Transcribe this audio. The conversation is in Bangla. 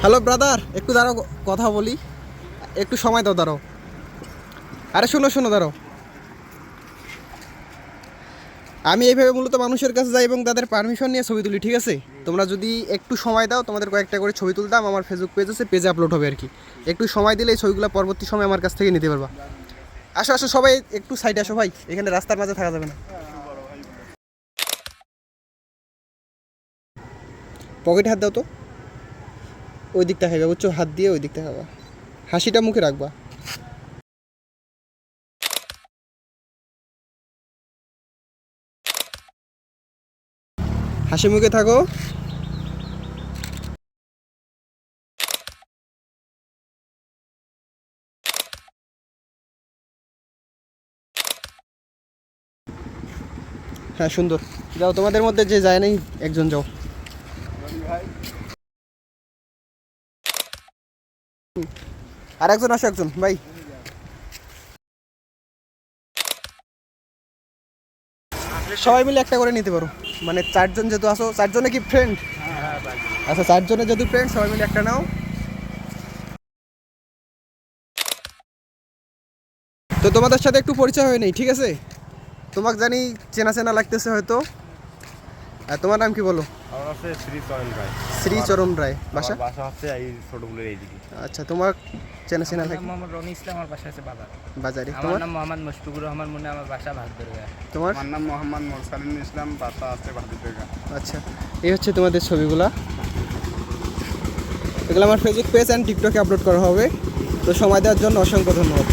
হ্যালো ব্রাদার, একটু দাঁড়াও, কথা বলি। একটু সময় দাও, দাঁড়াও। আরে শোনো শোনো, দাঁড়াও। আমি এইভাবে মূলত মানুষের কাছে যাই এবং তাদের পারমিশন নিয়ে ছবি তুলি, ঠিক আছে? তোমরা যদি একটু সময় দাও, তোমাদের কয়েকটা করে ছবি তুলতাম, আমার ফেসবুক পেজ আছে, পেজে আপলোড হবে আর কি। একটু সময় দিলে এই ছবিগুলো পরবর্তী সময় আমার কাছ থেকে নিতে পারবা। আসো আসো সবাই, একটু সাইডে আসো ভাই, এখানে রাস্তার মাঝে থাকা যাবে না। পকেটে হাত দাও তো, ওই দিকটা খাইবা, বুঝছো? হাত দিয়ে ওই দিকটা খাবা, হাসিটা মুখে রাখবা। হাসি মুখে থাকো। হ্যাঁ সুন্দর। যাও, তোমাদের মধ্যে যে যায় নাই একজন যাও। আর একজন আসো, একজন ভাই। সবাই মিলে একটা করে নিতে পারো, মানে চারজন যেহেতু আসো, চারজনে কি ফ্রেন্ড? আচ্ছা, চারজনের যেহেতু ফ্রেন্ড, সবাই মিলে একটা নাও। তো তোমাদের সাথে একটু পরিচয় হয় নাই, ঠিক আছে? তোমাকে জানি চেনা চেনা লাগতেছে হয়তো। আর তোমার নাম কি বলো? আমার আছে শ্রীচরণ রায়। শ্রীচরণ রায়। বাসা? বাসা হচ্ছে এই ছোটগুলোর এইদিকে। আচ্ছা, তোমার চেনা চেনা লাগে? মোহাম্মদ রনি ইসলাম, আমার বাসা আছে বাজার। বাজারে। আমার তোমার নাম মোহাম্মদ মুশফিকুর রহমান মুন্না, আমার বাসা ভাগদরগা। তোমার? আমার নাম মোহাম্মদ মোরসালিন ইসলাম, বাসা আছে ভাদিরগা। আচ্ছা, এই হচ্ছে তোমাদের ছবিগুলা। এগুলো আমার ফেসবুক পেজ অ্যান্ড টিকটকে আপলোড করা হবে। তো সময় দেওয়ার জন্য অসংখ্য ধন্যবাদ।